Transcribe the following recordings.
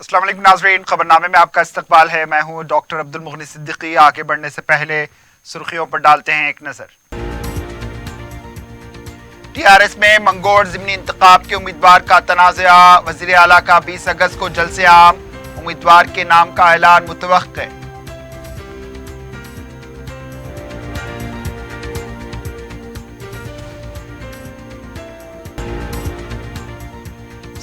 अस्सलाम वालेकुम नाज़रीन, खबरनामे में आपका इस्तकबाल है। मैं हूं डॉक्टर अब्दुल मुगनी सिद्दीकी। आगे बढ़ने से पहले सुर्खियों पर डालते हैं एक नजर। टीआरएस में मंगोड़ ज़िमनी इंतखाब के उम्मीदवार का तनाज़ा। वज़ीर आला का 20 अगस्त को जलसे आम, उम्मीदवार के नाम का ऐलान मुतवक्के।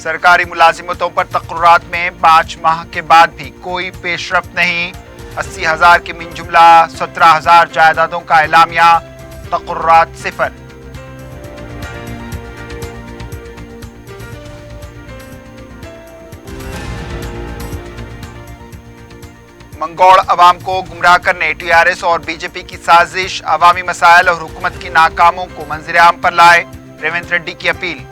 सरकारी मुलाजिमतों पर तकर्रुरात में 5 माह के बाद भी कोई पेशरफ्त नहीं। 80,000 के मिन जुमला 17,000 जायदादों का एलामिया, तकर्रुरात सिफर। मंगोड़ अवाम को गुमराह करने टीआरएस और बीजेपी की साजिश। अवामी मसाइल और हुकूमत की नाकामों को मंजर आम पर लाए, रेवंत रेड्डी की अपील।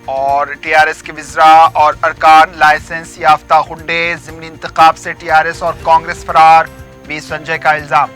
और टीआरएस के विज़रा और अरकान लाइसेंस याफ्ता गुंडे, ज़िमनी इंतखाब से टीआरएस और कांग्रेस फरार, बी संजय का इल्जाम।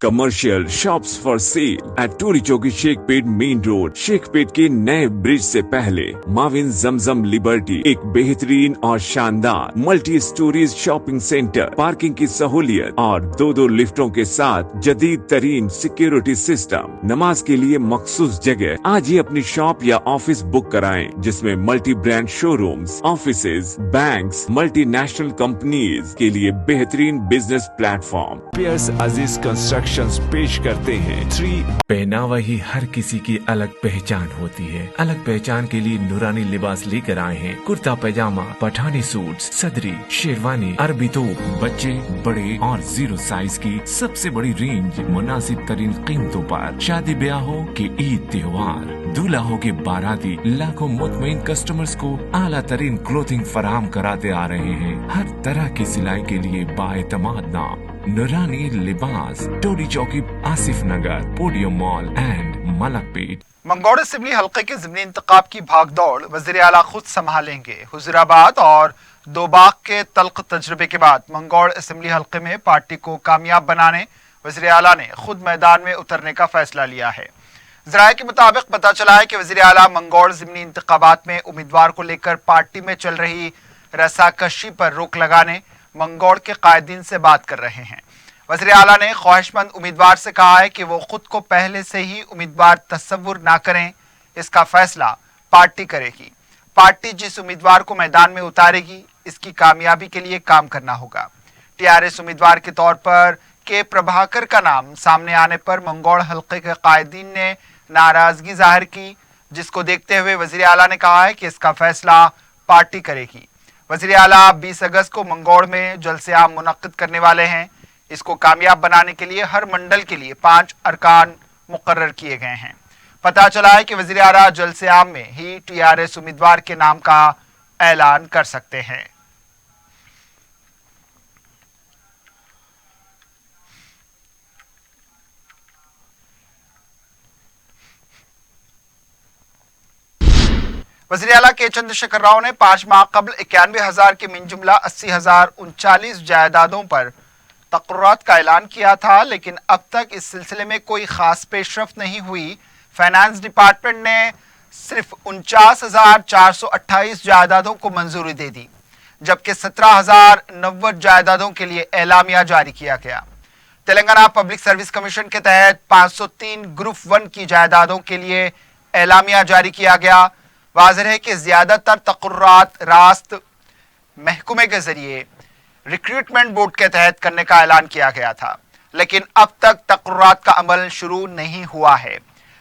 Commercial shops for sale at Toli Chowki Shaikpet main road. Shaikpet के नए ब्रिज से पहले माविन जमजम लिबर्टी एक बेहतरीन और शानदार multi storeys shopping centre, parking की सहूलियत और 2 लिफ्टों के साथ जदीद तरीन सिक्योरिटी सिस्टम। नमाज के लिए मखसूस जगह। आज ही अपनी शॉप या ऑफिस बुक कराएं, जिसमें multi brand showrooms, offices, banks, multinational companies के लिए बेहतरीन बिजनेस प्लेटफॉर्म। पियर्स अजीज कंस्ट्रक्शन पेश करते हैं 3। पहनावा ही हर किसी की अलग पहचान होती है। अलग पहचान के लिए नूरानी लिबास लेकर आए हैं। कुर्ता पैजामा, पठानी सूट, सदरी, शेरवानी, अरबी तोप, बच्चे, बड़े और 0 साइज की सबसे बड़ी रेंज, मुनासिब तरीन कीमतों पर। शादी ब्याह हो कि ईद त्योहार, दूल्हा हो के बाराती, लाखों मुतमईन कस्टमर्स को आला तरीन क्लोथिंग फराहम कराते आ रहे हैं। हर तरह की सिलाई के लिए बाएतमाद नाम नूरानी Libas, Tolichowki, Asif Nagar, podium mall and Malakpet. मंगोड़ असेंबली हल्के के ज़िमनी इंतखाब की भागदौड़ वज़ीर आला खुद संभालेंगे। हुज़ुराबाद और दोबाग के तल्ख तजर्बे के बाद मंगोड़ असेंबली हल्के में पार्टी को कामयाब बनाने वज़ीर आला ने खुद मैदान में उतरने का फैसला लिया है। ज़राए के मुताबिक पता चला है कि वज़ीर आला मंगोड़ ज़िमनी इंतखाबात में उम्मीदवार को लेकर पार्टी में चल रही रसाकशी पर रोक लगाने मंगोड़ के कायदीन से बात कर रहे हैं। वज़ीर आला ने ख्वाहिशमंद उम्मीदवार से कहा है कि वो खुद को पहले से ही उम्मीदवार तस्वुर ना करें, इसका फैसला पार्टी करेगी। पार्टी जिस उम्मीदवार को मैदान में उतारेगी, इसकी कामयाबी के लिए काम करना होगा। टीआरएस उम्मीदवार के तौर पर के प्रभाकर का नाम सामने आने पर मंगोड़ हल्के के कायदीन ने नाराजगी जाहिर की, जिसको देखते हुए वज़ीर आला ने कहा है कि इसका फैसला पार्टी करेगी। वज़ीर आला 20 अगस्त को मंगोड़ में जलसे आम मुनक्किद करने वाले हैं। इसको कामयाब बनाने के लिए हर मंडल के लिए 5 अरकान मुकर्रर किए गए हैं। पता चला है कि वज़ीर आला जलसे आम में ही टीआरएस उम्मीदवार के नाम का ऐलान कर सकते हैं। वज़ीर आला के चंद्रशेखर राव ने 5 माह कबल 91,000 के मिन जुमला 80,039 जायदादों पर तकर्रुरात का ऐलान किया था, लेकिन अब तक इस सिलसिले में कोई खास पेशरफ्त नहीं हुई। फाइनेंस डिपार्टमेंट ने सिर्फ 49,428 जायदादों को मंजूरी दे दी, जबकि 17,090 जायदादों के लिए एलामिया जारी किया गया। तेलंगाना पब्लिक सर्विस कमीशन के तहत 503 ग्रुप 1 की जायदादों के लिए एलामिया जारी किया गया। वाज़ेह है कि ज्यादातर तकर्रुरात रास्त महकमे के जरिए रिक्रूटमेंट बोर्ड के तहत करने का ऐलान किया गया था, लेकिन अब तक तकर्रुरात का अमल शुरू नहीं हुआ है।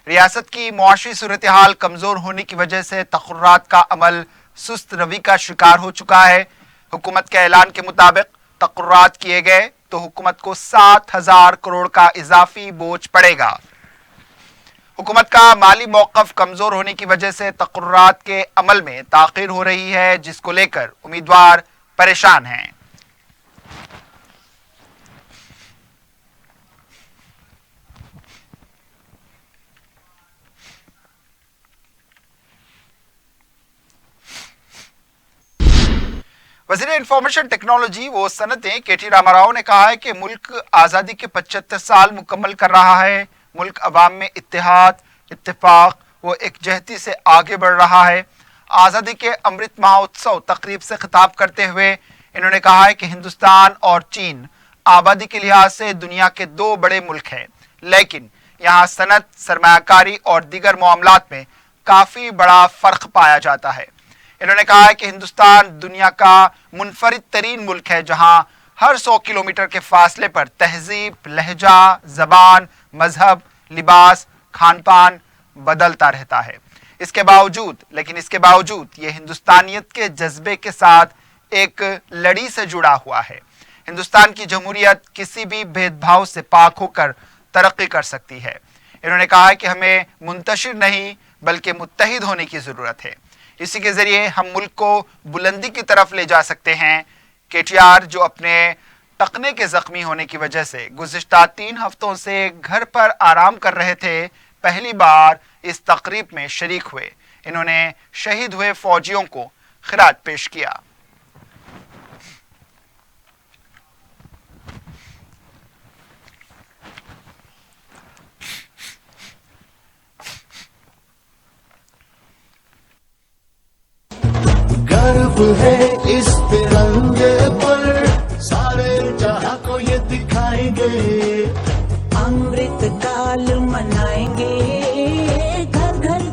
रियासत की मुआशी सूरत हाल कमजोर होने की वजह से तकर्रुरात का अमल सुस्त रवि का शिकार हो चुका है। हुकूमत के ऐलान के मुताबिक तकर्रुरात किए गए तो हुकूमत को 7,000 करोड़ का इजाफी बोझ पड़ेगा। हुकूमत का माली मौक़िफ़ कमजोर होने की वजह से तकर्रुरात के अमल में ताख़ीर हो रही है, जिसको लेकर उम्मीदवार परेशान हैं। वज़ीर इंफॉर्मेशन टेक्नोलॉजी वो सनतें के.टी. रामाराव ने कहा है कि मुल्क आज़ादी के 75 साल मुकम्मल कर रहा है। मुल्क अवाम में इत्तेहाद, इत्तेफाक व एकजहती से आगे बढ़ रहा है। आज़ादी के अमृत महोत्सव तकरीब से खिताब करते हुए इन्होंने कहा है कि हिंदुस्तान और चीन आबादी के लिहाज से दुनिया के दो बड़े मुल्क हैं, लेकिन यहाँ सनत, सरमायाकारी और दीगर मामलात में काफ़ी बड़ा फ़र्क पाया जाता है। इन्होंने कहा है कि हिंदुस्तान दुनिया का मुनफरिद तरीन मुल्क है, जहाँ हर 100 किलोमीटर के फासले पर तहजीब, लहजा, ज़बान, मजहब, लिबास, खान पान बदलता रहता है। इसके बावजूद ये हिंदुस्तानियत के जज्बे के साथ एक लड़ी से जुड़ा हुआ है। हिंदुस्तान की जमहूरियत किसी भी भेदभाव से पाक होकर तरक्की कर सकती है। इन्होंने कहा है कि हमें मुंतशिर नहीं बल्कि मुत्तहिद होने की ज़रूरत है। इसी के ज़रिए हम मुल्क को बुलंदी की तरफ ले जा सकते हैं। के.टी.आर. जो अपने टखने के ज़ख्मी होने की वजह से गुज़िश्ता 3 हफ्तों से घर पर आराम कर रहे थे, पहली बार इस तकरीब में शरीक हुए। इन्होंने शहीद हुए फौजियों को खिराज पेश किया। गर्व है इस तिरंगे पर, सारे जहां को ये दिखाएंगे। अमृत काल मनाएंगे, घर घर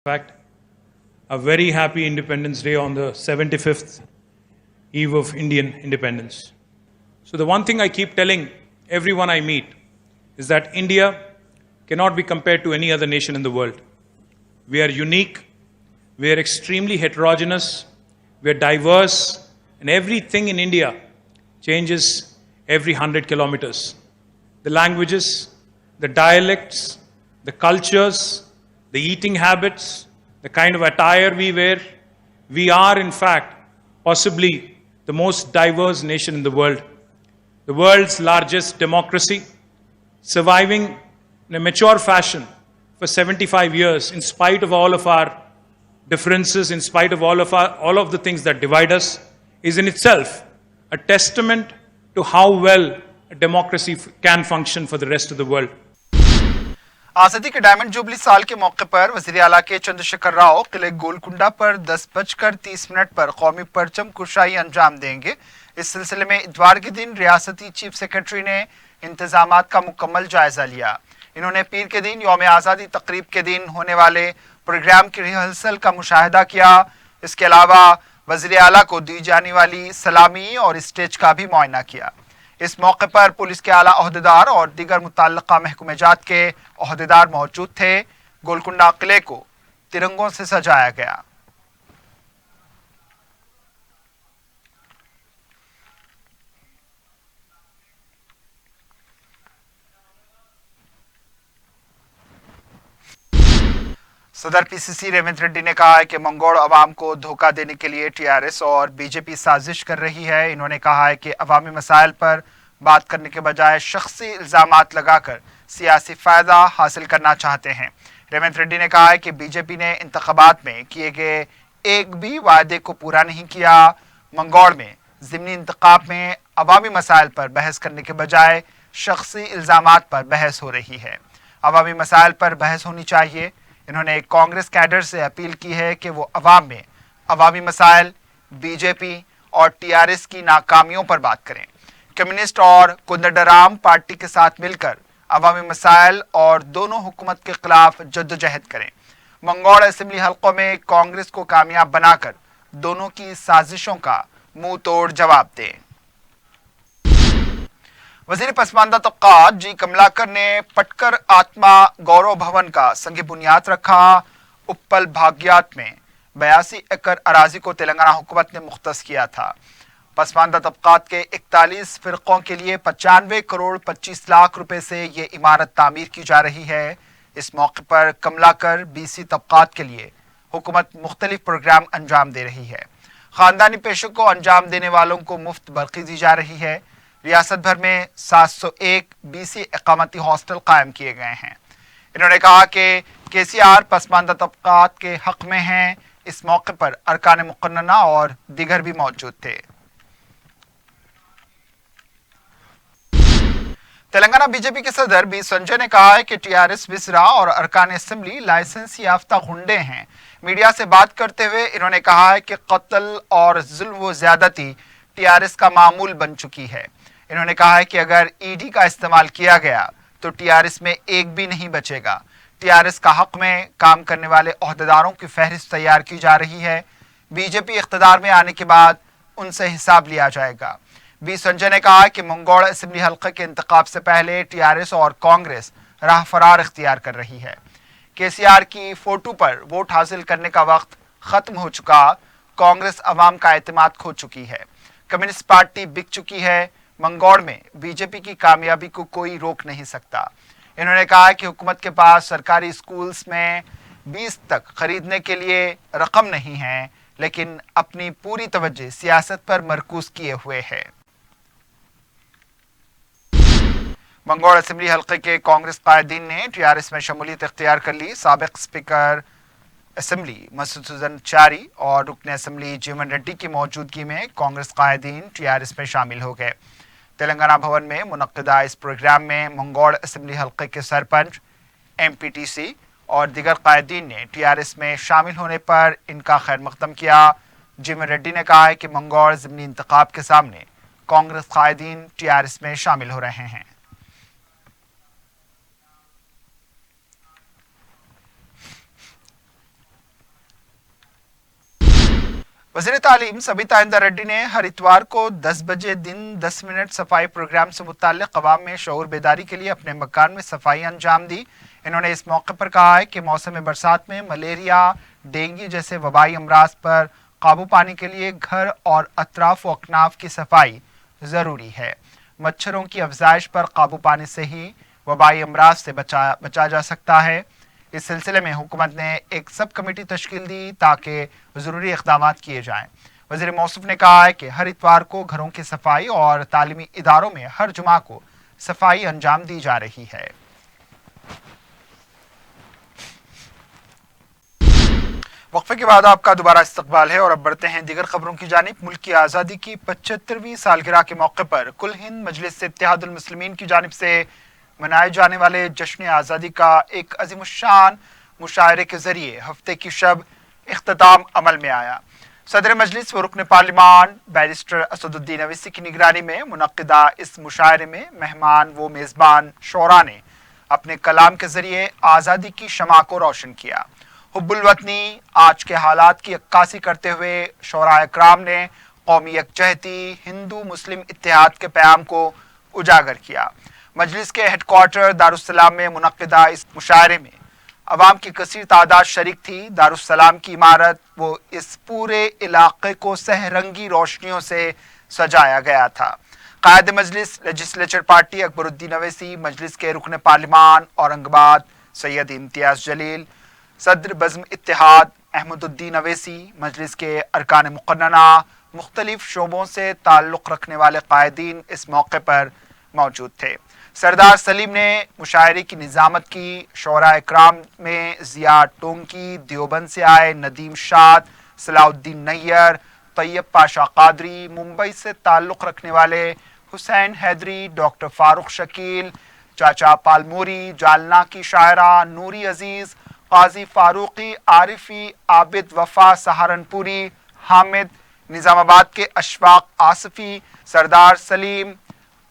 In fact, a very happy Independence Day on the 75th eve of Indian independence. So the one thing I keep telling everyone I meet is that India cannot be compared to any other nation in the world. We are unique, we are extremely heterogeneous, we are diverse, and everything in India changes every 100 kilometers. The languages, the dialects, the cultures, the eating habits, the kind of attire we wear. We are, in fact, possibly the most diverse nation in the world. The world's largest democracy, surviving in a mature fashion for 75 years, in spite of all of our differences, in spite of all of the things that divide us, is in itself a testament to how well a democracy can function for the rest of the world. आज़ादी के diamond jubilee साल के मौके पर वज़ीर आला के चंद्रशेखर राव किले गोलकुंडा पर 10:30 पर कौमी परचम कुशाई अंजाम देंगे। इस सिलसिले में इतवार के दिन रियासती चीफ सेक्रेटरी ने इंतजामात का मुकम्मल जायजा लिया। इन्होंने पीर के दिन यौम आज़ादी तकरीब के दिन होने वाले प्रोग्राम की रिहर्सल का मुशाहिदा किया। इसके अलावा वज़ीर आला को दी जाने वाली सलामी और स्टेज का भी मुआयना किया। इस मौके पर पुलिस के आला ओहदेदार और दीगर मुतल्लिका महकमेजात के ओहदेदार मौजूद थे। गोलकुंडा किले को तिरंगों से सजाया गया। सदर पीसीसी रेवंत रेड्डी ने कहा है कि मंगोड़ अवाम को धोखा देने के लिए टीआरएस और बीजेपी साजिश कर रही है। इन्होंने कहा है कि अवामी मसाइल पर बात करने के बजाय शख्सी इल्ज़ामात लगाकर सियासी फ़ायदा हासिल करना चाहते हैं। रेवंत रेड्डी ने कहा है कि बीजेपी ने इंतखाबात में किए गए एक भी वायदे को पूरा नहीं किया। मंगोड़ में ज़िमनी इंतखाब में अवामी मसाइल पर बहस करने के बजाय शख्सी इल्ज़ामात पर बहस हो रही है। अवामी मसाइल पर बहस होनी चाहिए। انہوں نے کانگریس کیڈر سے اپیل کی ہے کہ وہ عوام میں عوامی مسائل، بی جے پی اور ٹی آر ایس کی ناکامیوں پر بات کریں۔ کمیونسٹ اور کودنڈرام پارٹی کے ساتھ مل کر عوامی مسائل اور دونوں حکومت کے خلاف جدوجہد کریں۔ منگوڑ اسمبلی حلقوں میں کانگریس کو کامیاب بنا کر دونوں کی سازشوں کا منہ توڑ جواب دیں۔ وزیر پسماندہ طبقات جی کملاکر نے پٹکر آتما گورو بھون کا سنگ بنیاد رکھا۔ اپل بھاگیات میں 82 ایکڑ اراضی کو تلنگانہ حکومت نے مختص کیا تھا۔ پسماندہ طبقات کے 41 فرقوں کے لیے 95 کروڑ 25 لاکھ روپے سے یہ عمارت تعمیر کی جا رہی ہے۔ اس موقع پر کملاکر BC طبقات کے لیے حکومت مختلف پروگرام انجام دے رہی ہے۔ خاندانی پیشوں کو انجام دینے والوں کو مفت برقی دی جا رہی ہے۔ ریاست بھر میں 701 BC اقامتی ہاسٹل قائم کیے گئے ہیں۔ انہوں نے کہا کہ KCR پسماندہ طبقات کے حق میں ہیں۔ اس موقع پر ارکان مقننہ اور دیگر بھی موجود تھے۔ تلنگانہ بی جے پی کے صدر بی سنجے نے کہا ہے کہ TRS وزرا اور ارکان اسمبلی لائسنس یافتہ غنڈے ہیں۔ میڈیا سے بات کرتے ہوئے انہوں نے کہا ہے کہ قتل اور ظلم و زیادتی TRS کا معمول بن چکی ہے۔ انہوں نے کہا ہے کہ اگر ED کا استعمال کیا گیا تو TRS میں ایک بھی نہیں بچے گا۔ TRS کا حق میں کام کرنے والے عہدیداروں کی فہرست تیار کی جا رہی ہے۔ BJP اقتدار میں آنے کے بعد ان سے حساب لیا جائے گا۔ بی سنجے نے کہا کہ منگوڑ اسمبلی حلقے کے انتخاب سے پہلے TRS اور کانگریس راہ فرار اختیار کر رہی ہے۔ KCR کی فوٹو پر ووٹ حاصل کرنے کا وقت ختم ہو چکا۔ کانگریس عوام کا اعتماد کھو چکی ہے۔ کمیونسٹ پارٹی بک چکی ہے۔ منگوڑ میں BJP کی کامیابی کو کوئی روک نہیں سکتا۔ انہوں نے کہا کہ حکومت کے پاس سرکاری اسکولز میں 20 تک خریدنے کے لیے رقم نہیں ہے، لیکن اپنی پوری توجہ سیاست پر مرکوز کیے ہوئے ہے۔ منگوڑ اسمبلی حلقے کے کانگریس قائدین نے TRS میں شمولیت اختیار کر لی۔ سابق اسپیکر اسمبلی مسودن چاری اور رکن اسمبلی جیون ریڈی کی موجودگی میں کانگریس قائدین TRS میں شامل ہو گئے۔ تلنگانہ بھون میں منعقدہ اس پروگرام میں منگوڑ اسمبلی حلقے کے سرپنچ، MPTC اور دیگر قائدین نے TRS میں شامل ہونے پر ان کا خیر مقدم کیا۔ جیون ریڈی نے کہا ہے کہ منگوڑ ضمنی انتخاب کے سامنے کانگریس قائدین TRS میں شامل ہو رہے ہیں۔ وزیر تعلیم سبیتا اندر ریڈی نے ہر اتوار کو 10 بجے دن 10 منٹ صفائی پروگرام سے متعلق عوام میں شعور بیداری کے لیے اپنے مکان میں صفائی انجام دی۔ انہوں نے اس موقع پر کہا ہے کہ موسم برسات میں ملیریا، ڈینگی جیسے وبائی امراض پر قابو پانے کے لیے گھر اور اطراف و اکناف کی صفائی ضروری ہے۔ مچھروں کی افزائش پر قابو پانے سے ہی وبائی امراض سے بچا جا سکتا ہے۔ اس سلسلے میں حکومت نے ایک سب کمیٹی تشکیل دی تاکہ ضروری اقدامات کیے جائیں۔ وزیر موصوف نے کہا ہے کہ ہر اتوار کو گھروں کی صفائی اور تعلیمی اداروں میں ہر جمعہ کو صفائی انجام دی جا رہی ہے۔ وقفے کے بعد آپ کا دوبارہ استقبال ہے اور اب بڑھتے ہیں دیگر خبروں کی جانب۔ ملک کی آزادی کی 75ویں سالگرہ کے موقع پر کل ہند مجلس اتحاد المسلمین کی جانب سے منائے جانے والے جشن آزادی کا ایک عظیم الشان مشاعرے کے ذریعے ہفتے کی شب اختتام عمل میں آیا۔ صدر مجلس و رکن پارلیمان بیرسٹر اسد الدین اویسی کی نگرانی میں منعقدہ اس مشاعرے میں مہمان و میزبان شعراء نے اپنے کلام کے ذریعے آزادی کی شمع کو روشن کیا۔ حب الوطنی آج کے حالات کی عکاسی کرتے ہوئے شعراء اکرام نے قومی یکجہتی، ہندو مسلم اتحاد کے پیام کو اجاگر کیا۔ مجلس کے ہیڈ کوارٹر دارالسلام میں منعقدہ اس مشاعرے میں عوام کی کثیر تعداد شریک تھی۔ دارالسلام کی عمارت وہ اس پورے علاقے کو سہ رنگی روشنیوں سے سجایا گیا تھا۔ قائد مجلس لیجسلیچر پارٹی اکبر الدین اویسی، مجلس کے رکن پارلیمان اورنگ آباد سید امتیاز جلیل، صدر بزم اتحاد احمد الدین اویسی، مجلس کے ارکان مقننہ، مختلف شعبوں سے تعلق رکھنے والے قائدین اس موقع پر موجود تھے۔ سردار سلیم نے مشاعرے کی نظامت کی۔ شعراء اکرام میں ضیاء ٹونکی، دیوبند سے آئے ندیم شاد، صلاح الدین نیر، طیب پاشا قادری، ممبئی سے تعلق رکھنے والے حسین حیدری، ڈاکٹر فاروق شکیل، چاچا پالموری، جالنا کی شاعرہ نوری عزیز، قاضی فاروقی، عارفی، عابد وفا سہارنپوری، حامد نظام آباد کے اشفاق آصفی، سردار سلیم،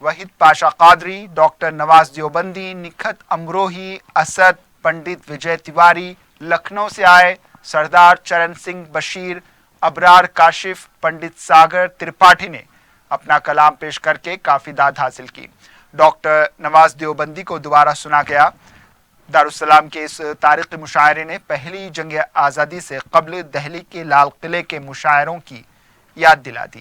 وحید پاشا قادری، ڈاکٹر نواز دیوبندی، نکھت امروہی، اسد، پنڈت وجے تیواری لکھنؤ سے آئے، سردار چرن سنگھ بشیر، ابرار کاشف، پنڈت ساگر ترپاٹھی نے اپنا کلام پیش کر کے کافی داد حاصل کی۔ ڈاکٹر نواز دیوبندی کو دوبارہ سنا گیا۔ دارالسلام کے اس تاریخی مشاعرے نے پہلی جنگ آزادی سے قبل دہلی کے لال قلعے کے مشاعروں کی یاد دلا دی۔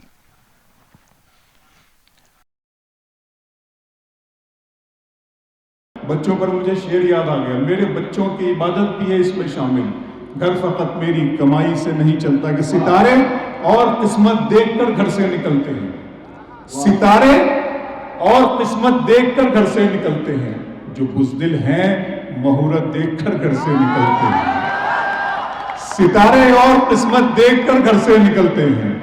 بچوں پر مجھے شعر یاد آ گیا، میرے بچوں کی عبادت بھی ہے اس میں شامل، گھر فقط میری کمائی سے نہیں چلتا، کہ ستارے اور قسمت دیکھ کر گھر سے نکلتے ہیں، ستارے اور قسمت دیکھ کر گھر سے نکلتے ہیں، جو بزدل ہیں مہورت دیکھ کر گھر سے نکلتے ہیں، ستارے اور قسمت دیکھ کر گھر سے نکلتے ہیں،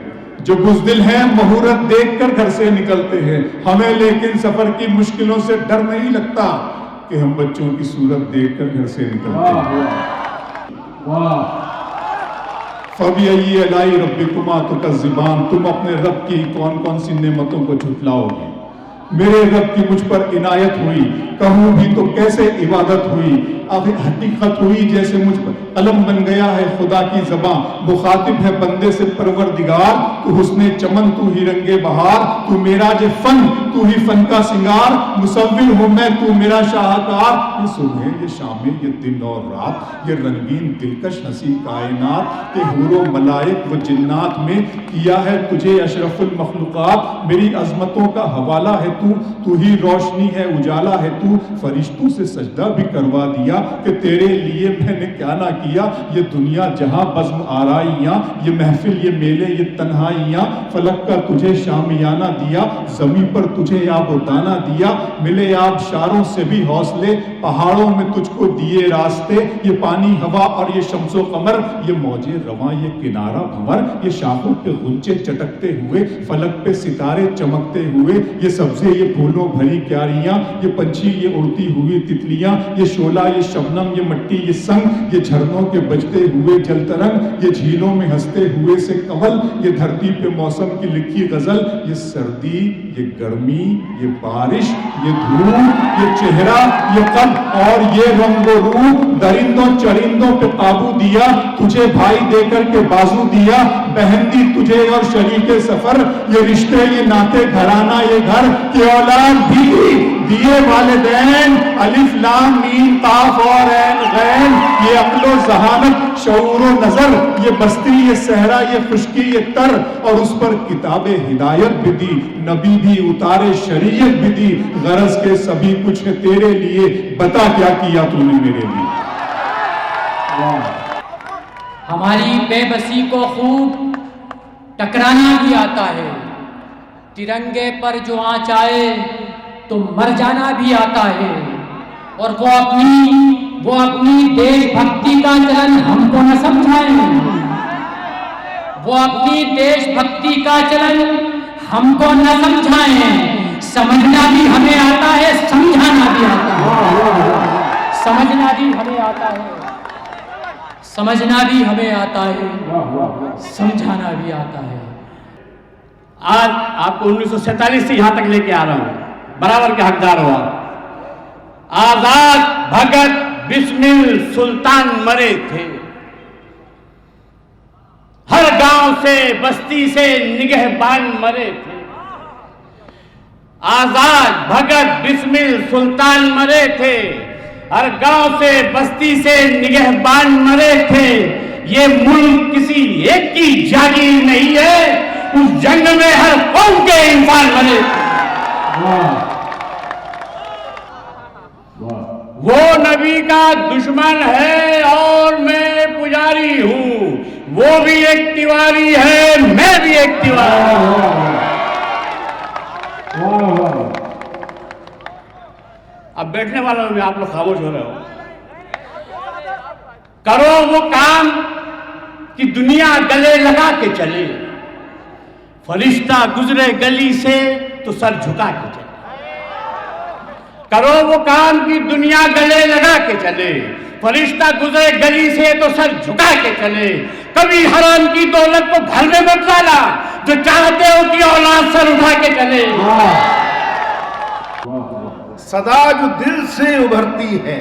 جو بزدل ہیں مہورت دیکھ کر گھر سے نکلتے ہیں۔ ہمیں لیکن سفر کی مشکلوں سے ڈر نہیں لگتا کہ ہم بچوں کی صورت دیکھ کر گھر سے نکلتے ہیں۔ فَبِأَيِّ آلَاءِ رَبِّكُمَا تُكَذِّبَانِ، تم اپنے رب کی کون کون سی نعمتوں کو جھٹلاؤ گے؟ میرے رب کی مجھ پر عنایت ہوئی، کہوں بھی تو کیسے عبادت ہوئی، اب حقیقت ہوئی جیسے مجھ پر قلم بن گیا ہے خدا کی زبان، مخاطب ہے بندے سے پروردگار، تو حسن چمن تو ہی رنگ بہار، تو معراج فن تو ہی فن کا سنگار، مصور ہوں میں تو میرا شاہکار، یہ صبح یہ شام یہ دن اور رات، یہ رنگین دلکش ہنسی کائنات، کہ حور و ملائک و جنات میں کیا ہے تجھے اشرف المخلوقات، میری عظمتوں کا حوالہ ہے تو ہی روشنی ہے اجالا ہے تو، فرشتوں سے سجدہ بھی کروا دیا کہ تیرے لیے میں نے کیا نہ کیا، یہ دنیا جہاں بزم آرائیاں، یہ محفل یہ میلے یہ تنہائیاں، فلک کا تجھے شامیانہ دیا، زمین پر تجھے آب و دانہ دیا، ملے آب شاروں سے بھی حوصلے، پہاڑوں میں تجھ کو دیے راستے، یہ پانی ہوا اور یہ شمس و قمر، یہ موجے رواں یہ کنارہ بھنور، یہ شاخوں پہ غنچے چٹکتے ہوئے، فلک پہ ستارے چمکتے ہوئے، یہ سبزے یہ پھولوں بھری کیاریاں، یہ پنچھی یہ اڑتی ہوئی تتلیاں، یہ شعلہ یہ شبنم یہ مٹی یہ سنگ، یہ جھرنوں کے بجتے ہوئے جل ترنگ، یہ جھیلوں میں ہنستے ہوئے سے کنول، یہ دھرتی پہ موسم کی لکھی غزل، یہ سردی یہ گرمی یہ بارش یہ دھوپ یہ چہرہ یہ قد اور یہ رنگ و روح، درندوں چرندوں پہ قابو دیا، تجھے بھائی دے کر کے بازو دیا، بہن دی تجھے اور شریک سفر، یہ رشتے یہ ناطے گھرانہ یہ گھر، کہ اولاد بھی دیے والدین، الف لام میم قاف اور عین غین، یہ عقل و ذہانت شعور و نظر، یہ بستی یہ صحرا یہ خشکی یہ تر، اور اس پر کتاب ہدایت بھی دی، نبی بھی اتارے شریعت بھی دی، غرض کے سبھی کچھ ہے تیرے لیے، بتا کیا کیا تو نے میرے لیے۔ ہماری بے بسی کو خوب ٹکرانا بھی آتا ہے، ترنگے پر جو آنچ آئے تو مر جانا بھی آتا ہے، اور وہ اپنی دیش بھکتی کا چلن ہم کو نہ سمجھائیں، وہ اپنی دیش بھکتی کا چلن ہم کو نہ سمجھائیں، سمجھنا بھی ہمیں آتا ہے سمجھانا بھی آتا ہے، سمجھنا بھی ہمیں آتا ہے سمجھنا بھی ہمیں آتا ہے، سمجھانا بھی آتا ہے۔ آج آپ کو 1947 سے یہاں تک لے کے آ رہا ہوں، برابر کے حقدار ہو آپ۔ آزاد بھگت بسمل سلطان مرے تھے، ہر گاؤں سے بستی سے نگہبان مرے تھے، آزاد بھگت بسمل سلطان مرے تھے، ہر گاؤں سے بستی سے نگہبان مرے تھے، یہ ملک کسی ایک کی جاگیر نہیں ہے، اس جنگ میں ہر قوم کے انسان مرے تھے۔ وہ نبی کا دشمن ہے اور میں پجاری ہوں، وہ بھی ایک تیواری ہے میں بھی ایک تیواری ہوں۔ اب بیٹھنے والوں میں آپ لوگ خاموش ہو رہے ہو۔ کرو وہ کام کہ دنیا گلے لگا کے چلے، فرشتہ گزرے گلی سے تو سر جھکا کے چلے، کرو وہ کام کی دنیا گلے لگا کے چلے، फरिश्ता गुजरे गली से तो सर झुका के चले, कभी हराम की दौलत को घर में मत लाना, जो चाहते हो कि औलाद सर उठा के चले। सदा जो दिल से उभरती है,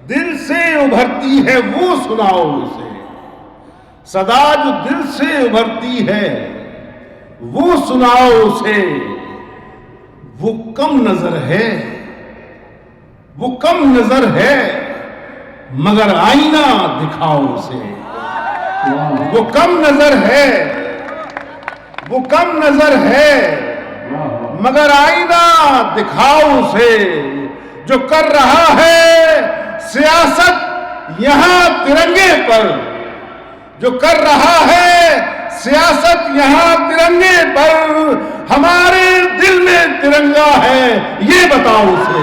दिल से उभरती है वो सुनाओ उसे। सदा जो दिल से उभरती है वो सुनाओ उसे। वो कम नजर है, वो कम नजर है, मगर आईना दिखाओ उसे। वो कम नजर है, वो कम नजर है, मगर आईना दिखाओ उसे। जो कर रहा है सियासत यहां तिरंगे पर, जो कर रहा है सियासत यहां तिरंगे पर, हमारे दिल में तिरंगा है ये बताओ उसे।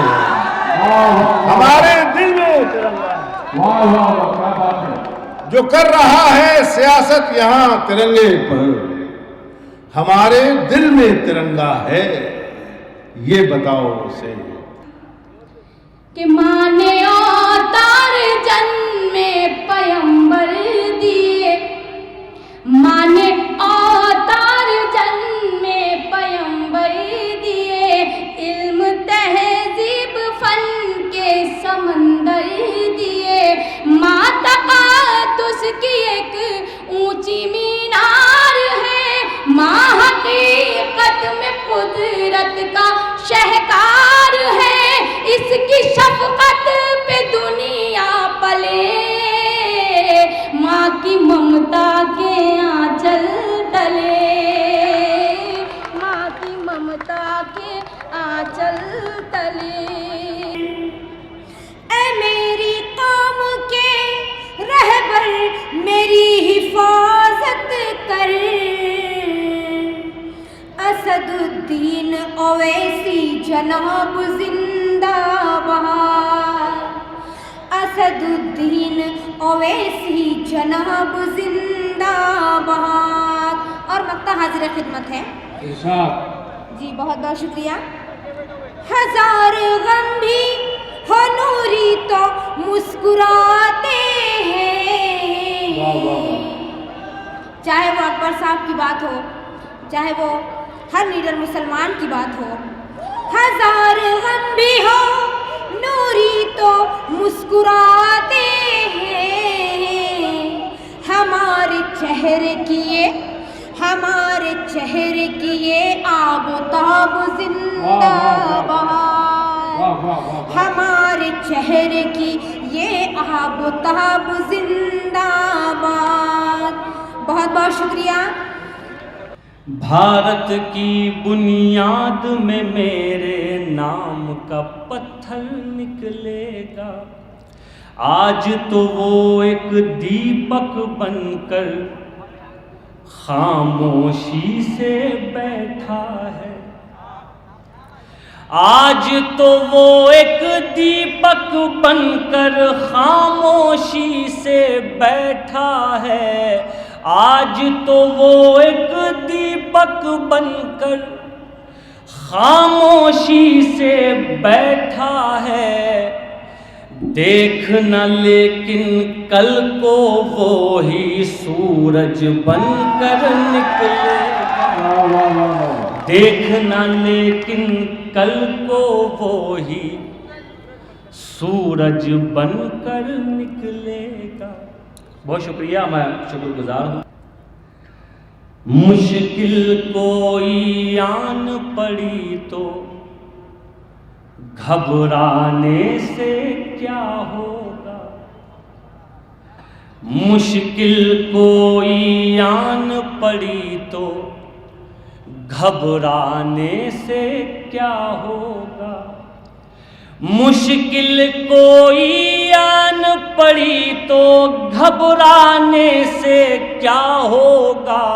हमारे दिल में तिरंगा है। जो कर रहा है सियासत यहां तिरंगे पर, हमारे दिल में तिरंगा है ये बताओ उसे। कि माने अवतार जन्मे पैगंबर दिए, माने अवतार जन्मे पैगंबर दिए, इल्म तहजीब फन के समंदर दिए। माता कादुस की एक ऊंची मीनार है, माँ हकीकत में कुदरत का शहकार है। इसकी शफकत पे दुनिया पले, माँ की ममता के आंचल तले, माँ की ममता के आंचल तले। ऐ मेरी कौम के रहबर मेरी हिफाजत कर, असदुद्दीन ओवैसी जनाब जिंदाबाद, असदुद्दीन ओवैसी जनाब जिंदाबाद। और मक्ता हाजिर खिदमत है जी, बहुत बहुत शुक्रिया। हजार गम भी हो नूरी तो मुस्कुराते हैं, चाहे वो अकबर साहब की बात हो, चाहे वो हर लीडर मुसलमान की बात हो। हजार गम भी हो नूरी तो मुस्कुराते हैं, हमारे चेहरे किए, हमारे चेहरे किए आबोताब जिंदाबाद, हमारे चेहरे की ये आबोताब जिंदाबाद। बहुत बहुत शुक्रिया। भारत की बुनियाद में मेरे नाम का पत्थर निकलेगा, आज तो वो एक दीपक बनकर खामोशी से बैठा है। आज तो वो एक दीपक बनकर खामोशी से बैठा है, आज तो वो एक दीपक बनकर खामोशी से बैठा है। देखना लेकिन कल को वो ही सूरज बनकर निकलेगा, देखना लेकिन कल को वो ही सूरज बनकर निकलेगा। बहुत शुक्रिया, मैं शुक्रगुजार हूँ। मुश्किल कोई आन पड़ी तो घबराने से क्या होगा, मुश्किल कोई आन पड़ी तो घबराने से क्या होगा, मुश्किल कोई आन पड़ी तो घबराने से क्या होगा,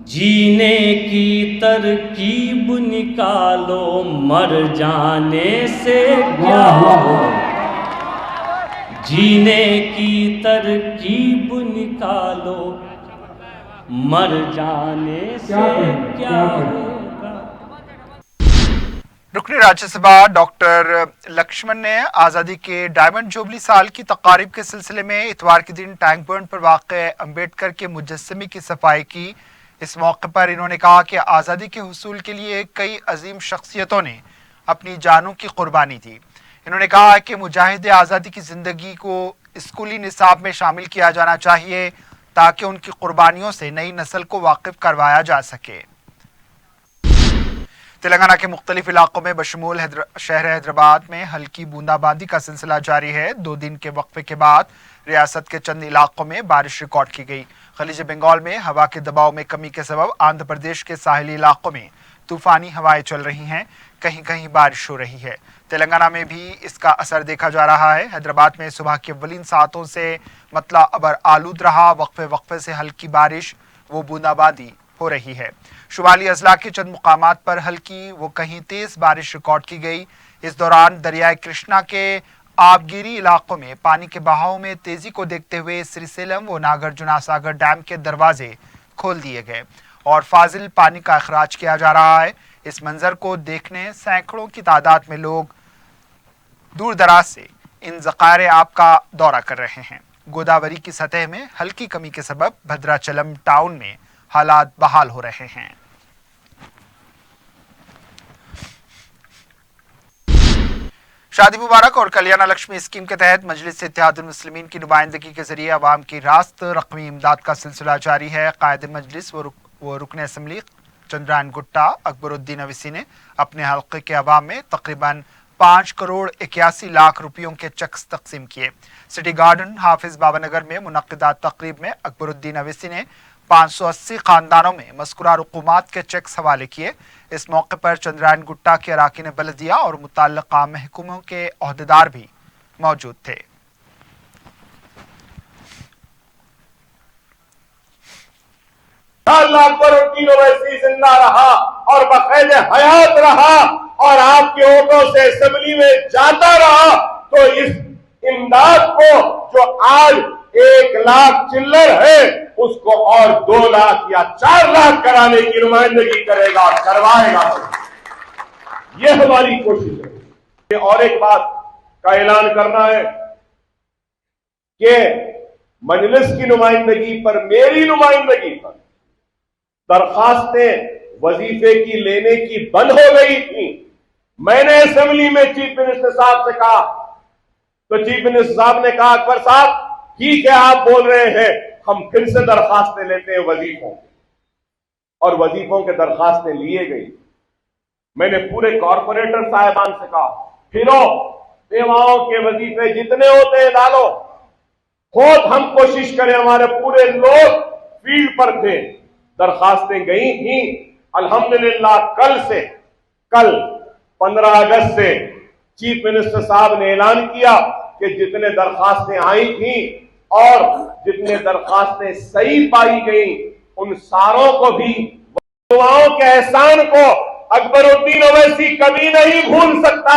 जीने की तरकीब निकालो मर जाने से क्या होगा, जीने की तरकीब निकालो मर जाने से क्या होगा। रुकने राज्य सभा डॉक्टर लक्ष्मण ने आज़ादी के डायमंड जुबली साल की तकारीब के सिलसिले में इतवार के दिन टैंक बर्न पर वाक़े अम्बेडकर के मुजस्समे की सफाई की। इस मौके पर इन्होंने कहा कि आज़ादी के हुसूल के लिए कई अजीम शख्सियतों ने अपनी जानों की कुर्बानी दी। इन्होंने कहा कि मुजाहिद आज़ादी की ज़िंदगी को स्कूली निसाब में शामिल किया जाना चाहिए ताकि उनकी कुर्बानियों से नई नस्ल को वाकिफ करवाया जा सके। तेलंगाना के मुख्तलिफ इलाकों में बशमूल शहर हैदराबाद में हल्की बूंदाबांदी का सिलसिला जारी है। 2 दिन के वक्फे के बाद रियासत के चंद इलाकों में बारिश रिकॉर्ड की गई। खलीज बंगाल में हवा के दबाव में कमी के सबब आंध्र प्रदेश के साहिली इलाकों में तूफानी हवाएं चल रही हैं, कहीं कहीं बारिश हो रही है। तेलंगाना में भी इसका असर देखा जा रहा है। हैदराबाद में सुबह के अव्वलीन सातों से मतला अबर आलूद रहा। वक्फे से हल्की बारिश व बूंदाबांदी हो रही है। शुमाली अजला के चंद मुकामात पर हल्की व कहीं तेज बारिश रिकॉर्ड की गई। इस दौरान दरियाए कृष्णा के आबगिरी इलाकों में पानी के बहाव में तेजी को देखते हुए श्रीसेलम व नागार्जुना सागर डैम के दरवाजे खोल दिए गए और फाजिल पानी का अखराज किया जा रहा है। इस मंजर को देखने सैकड़ों की तादाद में लोग दूर दराज से इन ज़खायर आब का दौरा कर रहे हैं। गोदावरी की सतह में हल्की कमी के सबब भद्राचलम टाउन में हालात बहाल हो रहे हैं। शादी मुबारक और कल्याण लक्ष्मी स्कीम के तहत मजलिस इत्तेहादुल मुस्लिमीन की नुमाइंदगी के जरिए अवाम की रास्त रकमी इमदाद का सिलसिला जारी है। कायद मजलिस व रुकन असम्बली चंद्रायन गुट्टा अकबरुद्दीन अवीसी ने अपने हल्के के अवाम में तकरीबन 5 करोड़ 81 लाख रुपयों के चेक्स तकसीम किए। सिटी गार्डन हाफिज बाबानगर में मुनक्किदा तकरीब में अकबरुद्दीन अवीसी ने 580 खानदानों में मज़कूरा रुकुमात के चेक्स हवाले किए। इस मौके पर चंद्रायन गुट्टा के अराकीन बलदिया और मुतल्लिका महकूमों के अहदेदार भी मौजूद थे। अकबरुद्दीन ओवैसी जिंदा रहा और बखैर हयात रहा और आपके वोटों से असेंबली में जाता रहा तो इस इमदाद को जो आज 1 लाख चिल्लर है उसको और 2 लाख या 4 लाख कराने की नुमाइंदगी करेगा और करवाएगा। यह हमारी कोशिश है। और एक बात का ऐलान करना है कि मजलिस की नुमाइंदगी पर, मेरी नुमाइंदगी पर दरखास्तें वजीफे की लेने की बंद हो गई थी। मैंने असेंबली में चीफ मिनिस्टर साहब से कहा तो चीफ मिनिस्टर साहब ने कहा अकबर साहब ठीक है आप बोल रहे हैं, हम फिर से दरखास्तें लेते हैं वजीफों की, और वजीफों के दरखास्तें लिए गई। मैंने पूरे कॉरपोरेटर साहिबान से कहा फिरो सेवाओं के वजीफे जितने होते हैं डालो, खुद हम कोशिश करें। हमारे पूरे लोग फील्ड पर थे, दरखास्तें गई थी। अल्हम्दुलिल्लाह कल 15 अगस्त से चीफ मिनिस्टर साहब ने ऐलान किया कि जितने दरखास्तें आई थी और जितने दरखास्तें सही पाई गई उन सारों को भी, दुआओं के एहसान को अकबरुद्दीन ओवैसी कभी नहीं भूल सकता।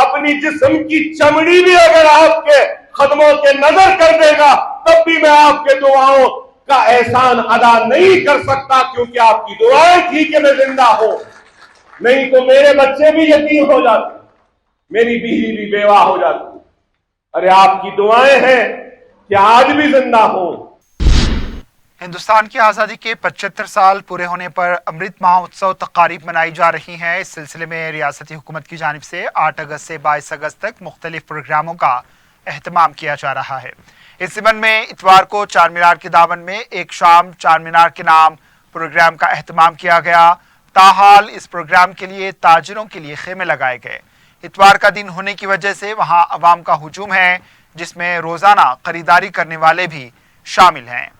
अपनी जिस्म की चमड़ी भी अगर आपके खदमों के नजर कर देगा तब भी मैं आपके दुआओं का एहसान अदा नहीं कर सकता, क्योंकि आपकी दुआएं थी कि मैं जिंदा हूं, नहीं तो मेरे बच्चे भी यतीम हो जाते, मेरी बीवी भी बेवा हो जाती। अरे आपकी दुआएं हैं कि आज भी जिंदा हूं। हिंदुस्तान की आज़ादी के 75 साल पूरे होने पर अमृत महोत्सव तकारीब मनाई जा रही हैं। इस सिलसिले में रियासती हुकूमत की जानिब से 8 अगस्त से 22 अगस्त तक मुख्तलिफ प्रोग्रामों का एहतमाम किया जा रहा है। इस ज़िमन में इतवार को चार मीनार के दामन में एक शाम चार मीनार के नाम प्रोग्राम का एहतमाम किया गया। ताहाल इस प्रोग्राम के लिए ताजिरों के लिए खेमे लगाए गए। इतवार का दिन होने की वजह से वहां अवाम का हुजूम है, जिसमें रोजाना खरीदारी करने वाले भी शामिल हैं।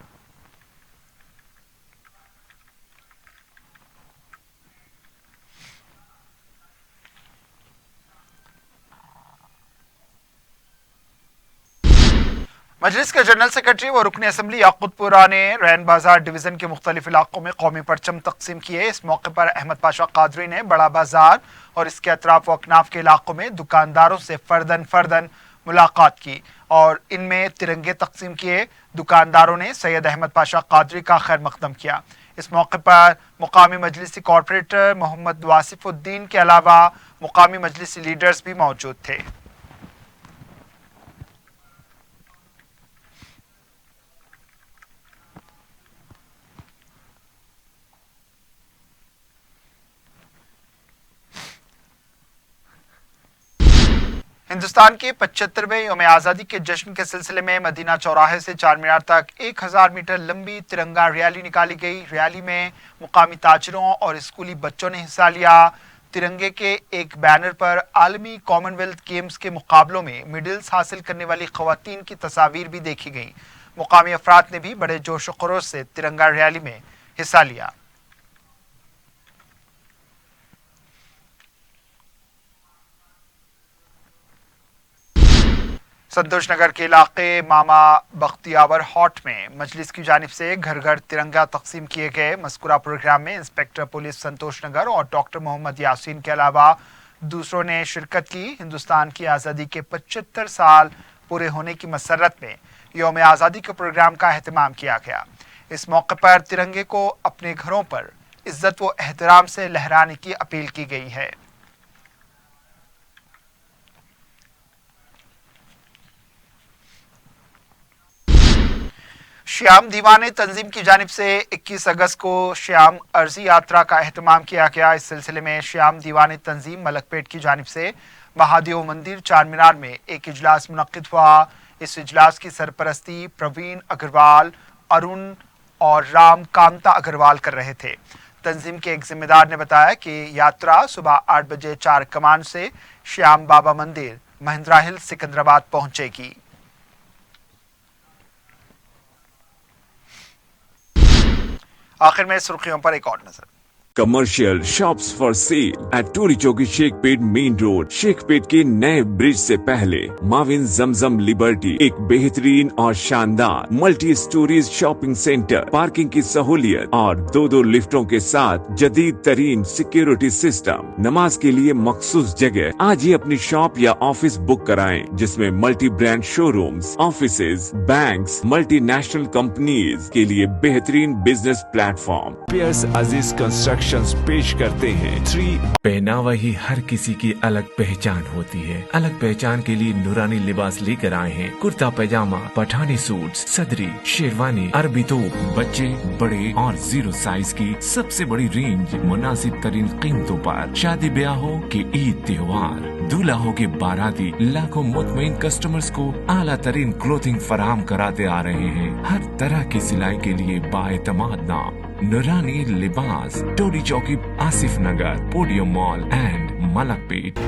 मजलिस के जनरल सेक्रेटरी व रुकन असम्बली याकूतपुरा ने रैन बाजार डिवीजन के मुख्तलिफ इलाकों में कौमी परचम तकसीम किए। इस मौके पर अहमद पाशा कादरी ने बड़ा बाजार और इसके अतराफ व अकनाफ के इलाकों में दुकानदारों से फर्दन मुलाकात की और इनमें तिरंगे तकसीम किए। दुकानदारों ने सैयद अहमद पाशा कादरी का खैर मकदम किया। اس موقع پر مقامی مجلسی کارپوریٹر محمد واصف الدین کے علاوہ مقامی مجلسی لیڈرز بھی موجود تھے۔ ہندوستان کے 75ویں یوم آزادی کے جشن کے سلسلے میں مدینہ چوراہے سے چار مینار تک 1000 میٹر لمبی ترنگا ریلی نکالی گئی۔ ریلی میں مقامی تاجروں اور اسکولی بچوں نے حصہ لیا۔ ترنگے کے ایک بینر پر عالمی کامن ویلتھ گیمز کے مقابلوں میں میڈلز حاصل کرنے والی خواتین کی تصاویر بھی دیکھی گئیں۔ مقامی افراد نے بھی بڑے جوش و خروش سے ترنگا ریلی میں حصہ لیا۔ سنتوش نگر کے علاقے ماما بختیاور ہاٹ میں مجلس کی جانب سے گھر گھر ترنگا تقسیم کیے گئے۔ مذکورہ پروگرام میں انسپکٹر پولیس سنتوش نگر اور ڈاکٹر محمد یاسین کے علاوہ دوسروں نے شرکت کی۔ ہندوستان کی آزادی کے 75 سال پورے ہونے کی مسرت میں یوم آزادی کے پروگرام کا اہتمام کیا گیا۔ اس موقع پر ترنگے کو اپنے گھروں پر عزت و احترام سے لہرانے کی اپیل کی گئی ہے۔ شیام دیوانے تنظیم کی جانب سے 21 اگست کو شیام ارضی یاترا کا اہتمام کیا گیا۔ اس سلسلے میں شیام دیوانے تنظیم ملک پیٹ کی جانب سے مہادیو مندر چار مینار میں ایک اجلاس منعقد ہوا۔ اس اجلاس کی سرپرستی پروین اگروال، ارون اور رام کانتا اگروال کر رہے تھے۔ تنظیم کے ایک ذمہ دار نے بتایا کہ یاترا صبح 8 بجے چار کمان سے شیام بابا مندر مہندرا ہل سکندرآباد پہنچے گی۔ آخر میں سرخیوں پر ایک اور نظر۔ Commercial shops for sale at Tolichowki Sheikh pet main road. شیخ پیٹ کے نئے برج سے پہلے معاون زمزم لبرٹی ایک بہترین اور شاندار multi stories shopping centre, parking کی سہولیت اور دو لفٹوں کے ساتھ جدید ترین سیکیورٹی سسٹم۔ نماز کے لیے مخصوص جگہ۔ آج ہی اپنی شاپ یا آفس بک کرائیں، جس میں multi brand showrooms, offices, banks, multinational companies کے لیے بہترین بزنس پلیٹ فارم۔ پیئرس عزیز کنسٹرکشن پیش کرتے ہیں 3 پہناوا ہی ہر کسی کی الگ پہچان ہوتی ہے۔ الگ پہچان کے لیے نورانی لباس لے کر آئے ہیں۔ کرتا پیجامہ، پٹھانی سوٹس، صدری، شیروانی، عربی توپ، بچے، بڑے اور 0 سائز کی سب سے بڑی رینج مناسب ترین قیمتوں پر۔ شادی بیاہ ہو کہ عید تہوار، دولہا ہو کے باراتی، لاکھوں مطمئن کسٹمرز کو اعلیٰ ترین کلوتھنگ فراہم کراتے آ رہے ہیں۔ ہر طرح کی سلائی کے لیے بااعتماد نام نورانی لباس، Toli Chowki, Asif Nagar, podium mall and Malakpet T.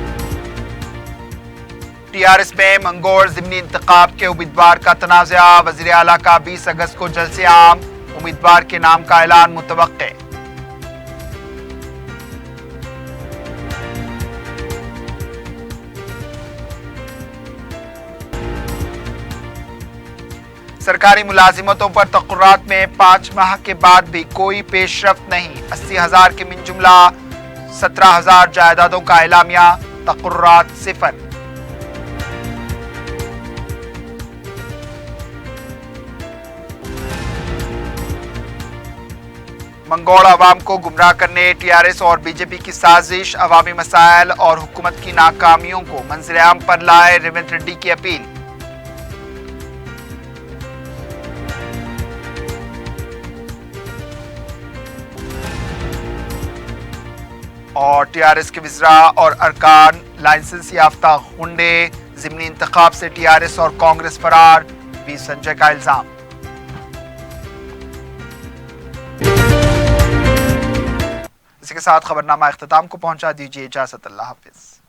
R S ایس میں منگوڑ ضمنی انتخاب کے امیدوار کا تنازع۔ وزیر اعلیٰ کا 20 اگست کو جلسہ عام، امیدوار کے نام کا اعلان متوقع۔ سرکاری ملازمتوں پر تقررات میں 5 ماہ کے بعد بھی کوئی پیش رفت نہیں۔ 80,000 کے من جملہ 17,000 جائیدادوں کا اعلامیہ، تقررات 0۔ منگوڑ عوام کو گمراہ کرنے ٹی آر ایس اور بی جے پی کی سازش، عوامی مسائل اور حکومت کی ناکامیوں کو منظر عام پر لائے ریونت ریڈی کی اپیل۔ اور ٹی آر ایس کے وزراء اور ارکان لائسنس یافتہ غنڈے، ضمنی انتخاب سے ٹی آر ایس اور کانگریس فرار، بی سنجے کا الزام۔ اسی کے ساتھ خبرنامہ اختتام کو پہنچا، دیجیے اجازت، اللہ حافظ۔